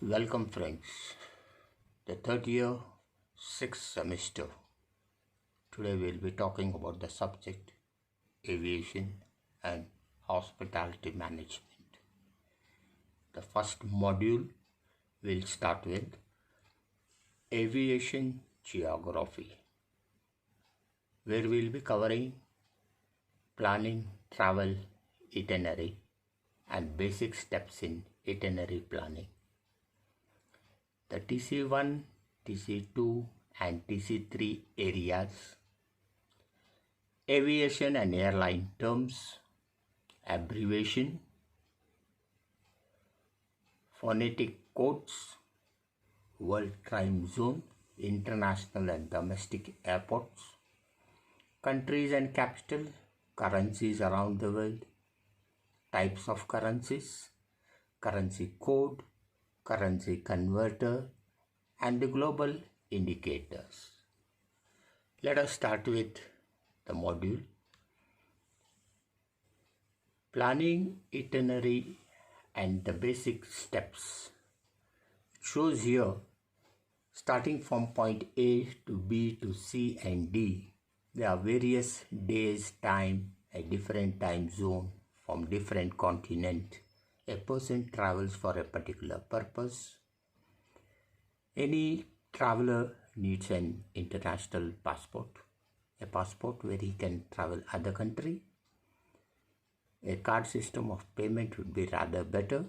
Welcome friends, the third year, sixth semester. Today we'll be talking about the subject aviation and hospitality management. The first module will start with aviation geography, where we'll be covering planning travel itinerary and basic steps in itinerary planning. The TC1, TC2 and TC3 areas, aviation and airline terms, abbreviation, phonetic codes, world time zone, international and domestic airports, countries and capital, currencies around the world, types of currencies, currency code, currency converter, and the global indicators. Let us start with the module planning itinerary and the basic steps. It shows here starting from point A to B to C and D. There are various days, time, a different time zone from different continent. A person travels for a particular purpose. Any traveler needs an international passport, a passport where he can travel other country. A card system of payment would be rather better.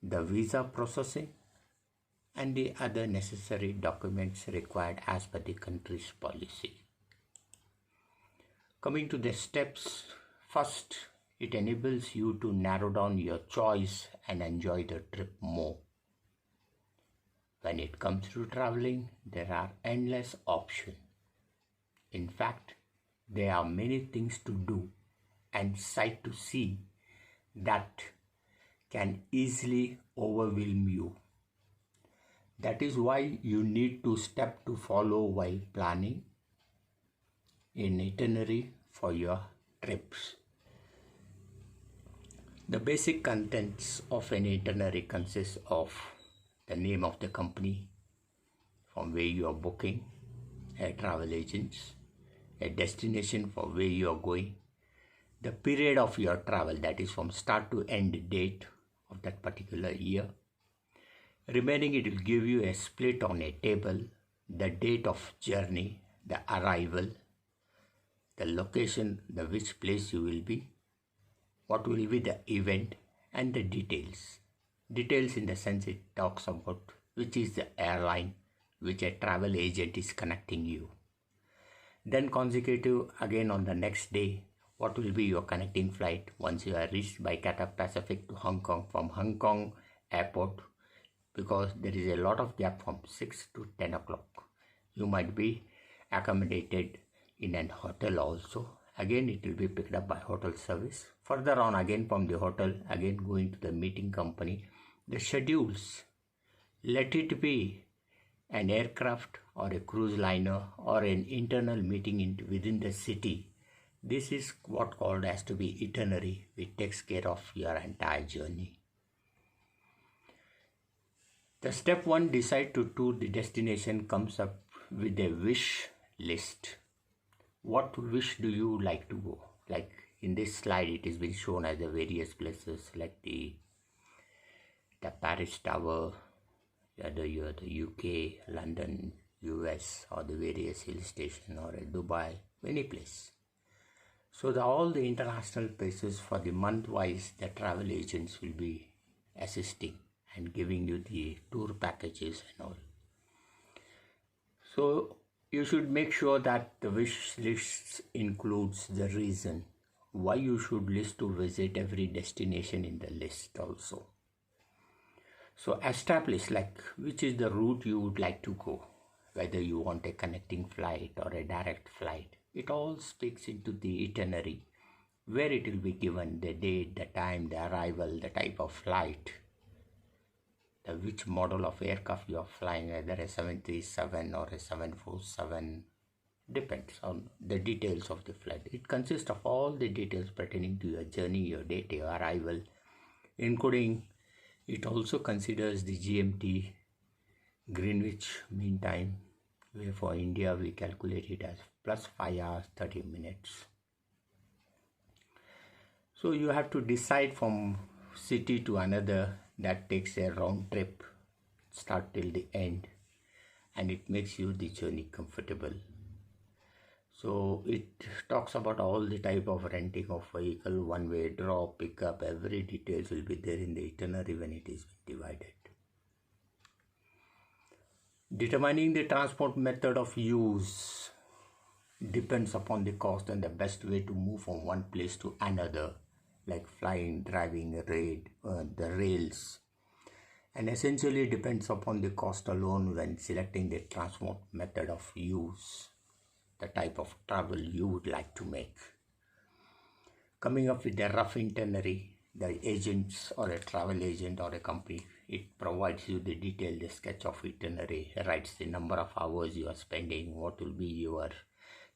The visa processing and the other necessary documents required as per the country's policy. Coming to the steps, first, it enables you to narrow down your choice and enjoy the trip more. When it comes to traveling, there are endless options. In fact, there are many things to do and sight to see that can easily overwhelm you. That is why you need to step to follow while planning an itinerary for your trips. The basic contents of an itinerary consists of the name of the company from where you are booking, a travel agents, a destination for where you are going, the period of your travel, that is from start to end date of that particular year. Remaining, it will give you a split on a table, the date of journey, the arrival, the location, the which place you will be, what will be the event, and the details. Details in the sense it talks about which is the airline, which a travel agent is connecting you. Then consecutive again on the next day, what will be your connecting flight once you are reached by Cathay Pacific to Hong Kong, from Hong Kong airport, because there is a lot of gap from 6 to 10 o'clock. You might be accommodated in an hotel also. Again, it will be picked up by hotel service. Further on, again from the hotel, again going to the meeting company. The schedules, let it be an aircraft or a cruise liner or an internal meeting within the city. This is what called as to be itinerary, which takes care of your entire journey. The step 1, decide to tour the destination, comes up with a wish list. What wish do you like to go? Like in this slide, it is been shown as the various places like the Paris Tower, whether you are the UK, London, US, or the various hill station, or Dubai, any place. So all the international places for the month-wise, the travel agents will be assisting and giving you the tour packages and all. So you should make sure that the wish list includes the reason why you should list to visit every destination in the list also. So establish like which is the route you would like to go, whether you want a connecting flight or a direct flight. It all speaks into the itinerary where it will be given the date, the time, the arrival, the type of flight, which model of aircraft you are flying, whether a 737 or a 747, depends on the details of the flight. It consists of all the details pertaining to your journey, your date, your arrival, including It also considers the GMT, Greenwich Mean Time, where for India we calculate it as plus 5 hours 30 minutes. So you have to decide from city to another. That takes a round trip, start till the end, and it makes you the journey comfortable. So it talks about all the type of renting of vehicle, one-way, drop, pickup, every details will be there in the itinerary when it is divided. Determining the transport method of use depends upon the cost and the best way to move from one place to another, like flying, driving, the rails, and essentially depends upon the cost alone when selecting the transport method of use, the type of travel you would like to make. Coming up with a rough itinerary, the agents or a travel agent or a company, it provides you the detailed sketch of itinerary, writes the number of hours you are spending, what will be your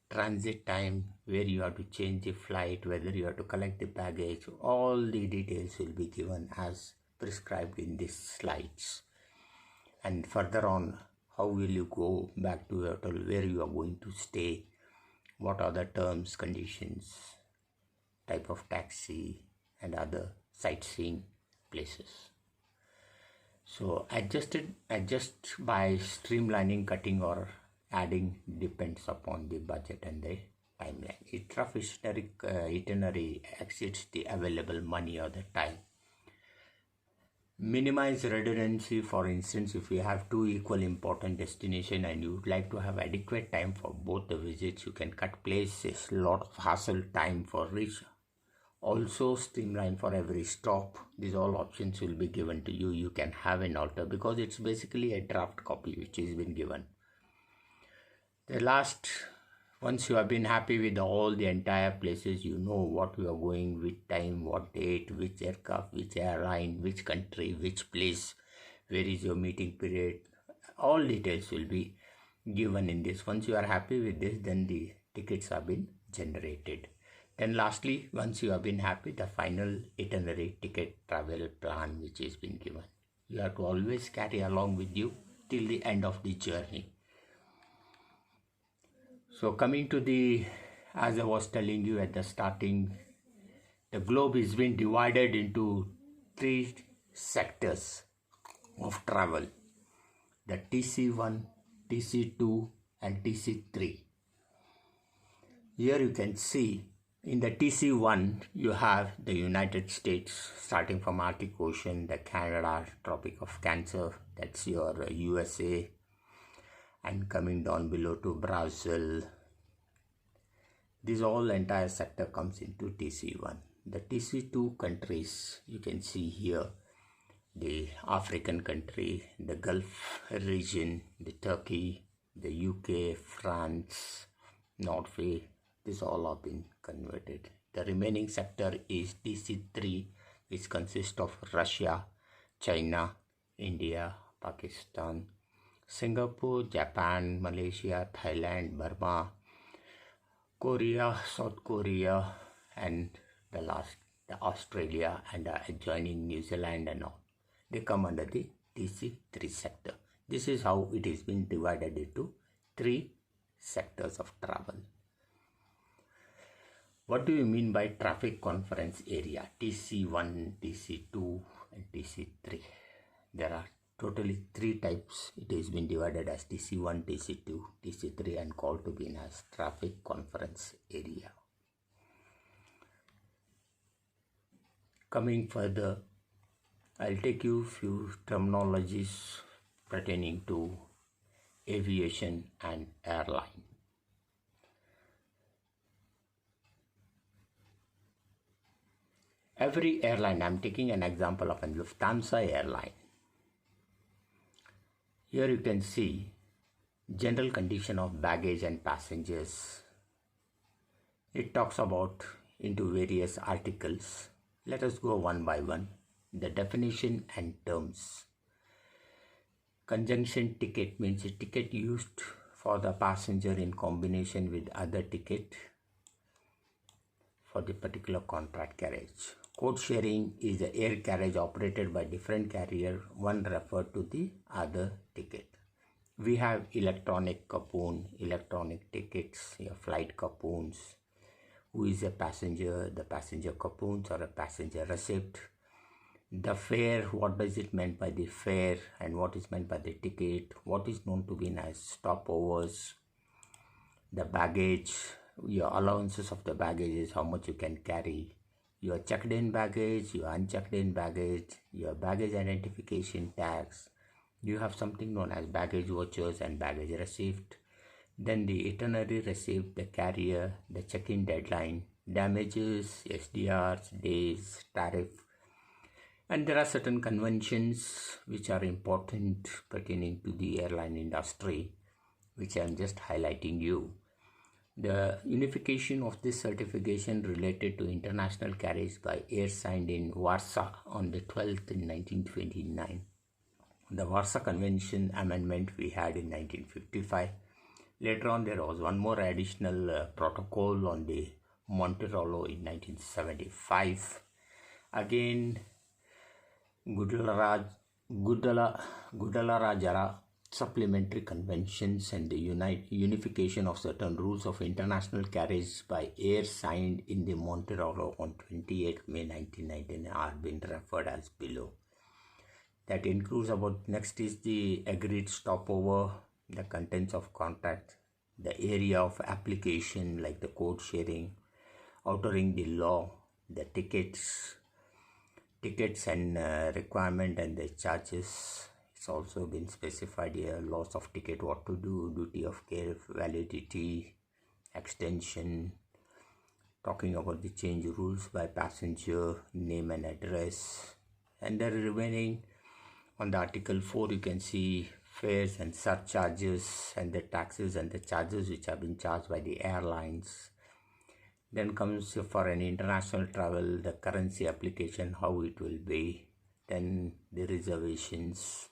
transit time, where you have to change the flight, whether you have to collect the baggage. All the details will be given as prescribed in these slides. And further on, how will you go back to your hotel, where you are going to stay, what are the terms, conditions, type of taxi, and other sightseeing places. So adjust by streamlining, cutting, or adding depends upon the budget and the timeline. If rough itinerary exceeds the available money or the time. Minimize redundancy. For instance, if you have two equal important destinations and you would like to have adequate time for both the visits, you can cut places, lot of hassle time for reach. Also streamline for every stop. These all options will be given to you. You can have an alter because it's basically a draft copy which has been given. The last, once you have been happy with all the entire places, you know what you are going, which time, what date, which aircraft, which airline, which country, which place, where is your meeting period. All details will be given in this. Once you are happy with this, then the tickets have been generated. Then lastly, once you have been happy, the final itinerary, ticket, travel plan which has been given. You have to always carry along with you till the end of the journey. So coming to the, as I was telling you at the starting, the globe is being divided into 3 sectors of travel. The TC1, TC2 and TC3. Here you can see in the TC1 you have the United States, starting from Arctic Ocean, the Canada, Tropic of Cancer, that's your USA, and coming down below to Brazil. This all entire sector comes into TC1. The TC2 countries, you can see here, the African country, the Gulf region, the Turkey, the UK, France, Norway, this all have been converted. The remaining sector is TC3, which consists of Russia, China, India, Pakistan, Singapore, Japan, Malaysia, Thailand, Burma, Korea, South Korea, and the Australia and adjoining New Zealand and all. They come under the TC3 sector. This is how it is been divided into 3 sectors of travel. What do you mean by traffic conference area? TC1, TC2 and TC3. There are totally 3 types. It has been divided as TC1, TC2, TC3 and called to be as traffic conference area. Coming further, I'll take you few terminologies pertaining to aviation and airline. Every airline, I'm taking an example of a Lufthansa airline. Here you can see general condition of baggage and passengers. It talks about into various articles. Let us go one by one. The definition and terms. Conjunction ticket means a ticket used for the passenger in combination with other ticket for the particular contract carriage. Code sharing is the air carriage operated by different carrier, one referred to the other ticket. We have electronic coupon, electronic tickets, your flight coupons. Who is a passenger? The passenger coupons or a passenger receipt. The fare, what does it mean by the fare and what is meant by the ticket? What is known to be as stopovers? The baggage, your allowances of the baggage is how much you can carry. Your checked in baggage, your unchecked in baggage, your baggage identification tags. You have something known as baggage vouchers and baggage receipt. Then the itinerary receipt, the carrier, the check-in deadline, damages, SDRs, days, tariff. And there are certain conventions which are important pertaining to the airline industry, which I am just highlighting you. The unification of this certification related to international carriage by air signed in Warsaw on the 12th in 1929. The Warsaw Convention amendment we had in 1955. Later on there was one more additional protocol on the Monterolo in 1975. Again, Guadalajara supplementary conventions and the unification of certain rules of international carriage by air signed in the Monterolo on 28 May 1919 are being referred as below. That includes about next is the agreed stopover, the contents of contract, the area of application like the code sharing, altering the law, the tickets and requirement and the charges. It's also been specified here, loss of ticket, what to do, duty of care, validity, extension, talking about the change rules by passenger, name and address. And the remaining on the article 4 you can see fares and surcharges and the taxes and the charges which have been charged by the airlines. Then comes for an international travel, the currency application, how it will be. Then the reservations,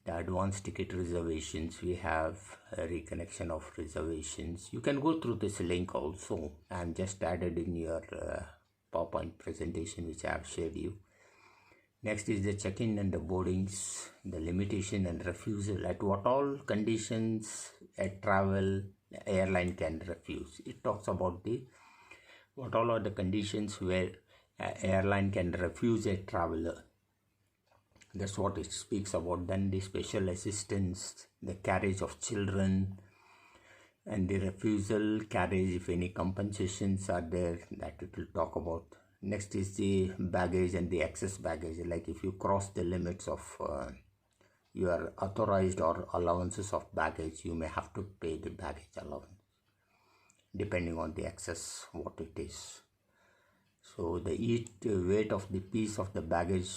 the advanced ticket reservations, we have a reconnection of reservations. You can go through this link also. I am just added in your PowerPoint presentation which I have shared you. Next is the check-in and the boardings, the limitation and refusal. At what all conditions a travel airline can refuse. It talks about the what all are the conditions where an airline can refuse a traveler. That's what it speaks about. Then the special assistance, the carriage of children, and the refusal carriage, if any compensations are there, that it will talk about. Next is the baggage and the excess baggage, like if you cross the limits of your authorized or allowances of baggage, you may have to pay the baggage allowance depending on the excess what it is. So the weight of the piece of the baggage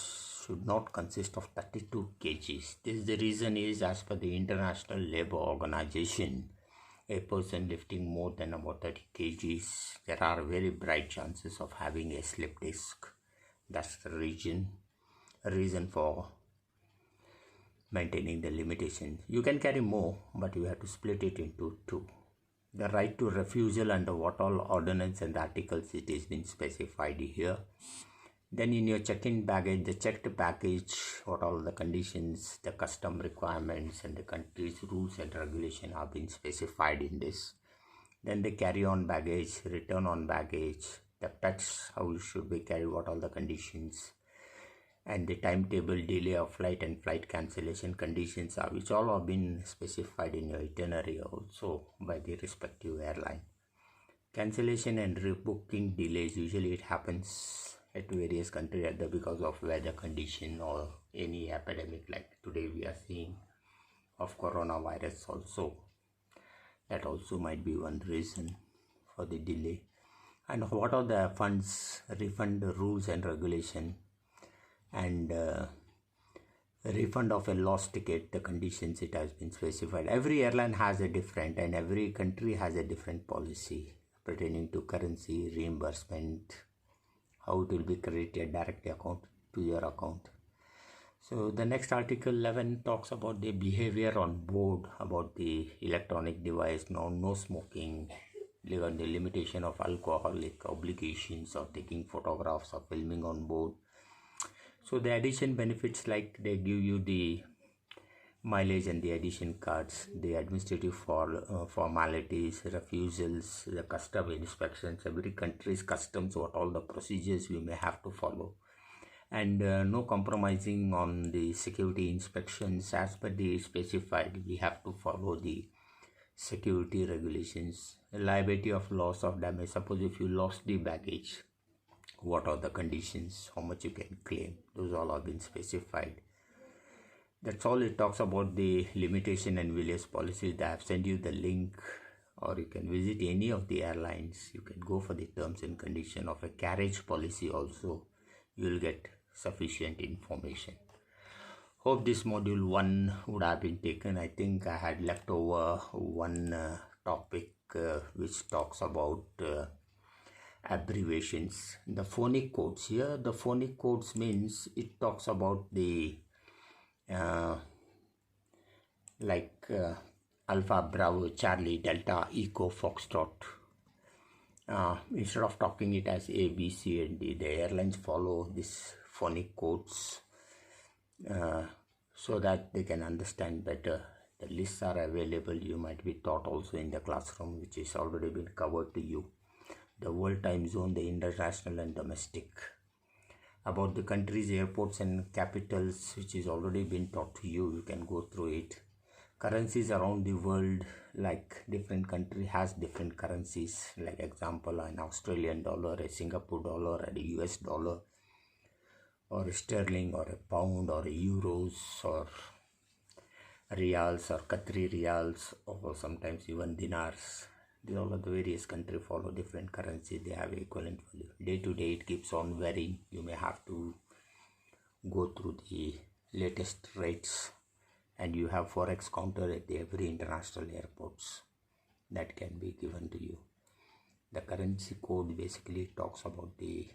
should not consist of 32 kgs. The reason is, as per the International Labour Organization, a person lifting more than about 30 kgs, there are very bright chances of having a slip disc. That's the reason for maintaining the limitation. You can carry more, but you have to split it into two. The right to refusal under what all ordinance and articles it is been specified here. Then in your check-in baggage, the checked package, what all the conditions, the custom requirements and the country's rules and regulation have been specified in this. Then the carry-on baggage, return-on baggage, the pets, how it should be carried, what all the conditions, and the timetable, delay of flight and flight cancellation conditions are, which all have been specified in your itinerary also by the respective airline. Cancellation and rebooking delays, usually it happens at various countries either because of weather condition or any epidemic like today we are seeing of coronavirus also. That also might be one reason for the delay. And what are the funds refund rules and regulation, and refund of a lost ticket, the conditions it has been specified. Every airline has a different, and every country has a different policy pertaining to currency reimbursement, how it will be credited directly account to your account. So the next article 11 talks about the behavior on board, about the electronic device, no smoking, on the limitation of alcoholic obligations or taking photographs or filming on board. So the addition benefits, like they give you the mileage and the addition cards, the administrative formalities, refusals, the custom inspections, every country's customs, what all the procedures we may have to follow, and no compromising on the security inspections. As per the specified, we have to follow the security regulations. Liability of loss of damage, suppose if you lost the baggage, what are the conditions, how much you can claim, those all have been specified. That's all it talks about the limitation and various policies. I have sent you the link, or you can visit any of the airlines. You can go for the terms and condition of a carriage policy also. You will get sufficient information. Hope this module 1 would have been taken. I think I had left over one topic which talks about abbreviations. The phonic codes. Here the phonic codes means it talks about the Alpha, Bravo, Charlie, Delta, Echo, Foxtrot. Instead of talking it as A, B, C, and D, the airlines follow these phonic codes so that they can understand better. The lists are available. You might be taught also in the classroom, which is already been covered to you. The world time zone, the international and domestic. About the countries, airports and capitals, which is already been taught to you. You can go through it. Currencies around the world, like different country has different currencies. Like example, an Australian dollar, a Singapore dollar, and a US dollar, or a sterling, or a pound, or a euros, or reals, or Qatari reals, or sometimes even dinars. These all of the various countries follow different currency. They have equivalent value. Day to day it keeps on varying. You may have to go through the latest rates, and you have forex counter at every international airports that can be given to you. The currency code basically talks about the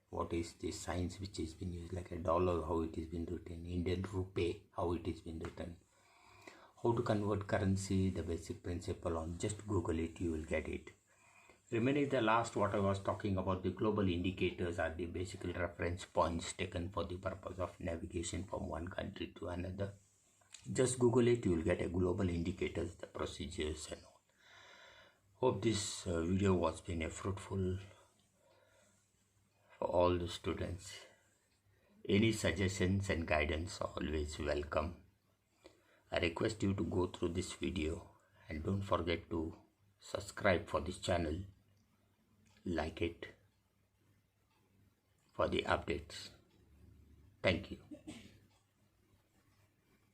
what is the signs which is been used, like a dollar, how it is been written, Indian rupee, how it is been written. How to convert currency, the basic principle on just Google it, you will get it. Remaining the last, what I was talking about, the global indicators are the basic reference points taken for the purpose of navigation from one country to another. Just Google it, you will get a global indicators, the procedures and all. Hope this video was been a fruitful for all the students. Any suggestions and guidance are always welcome. I request you to go through this video and don't forget to subscribe for this channel, like it for the updates. Thank you.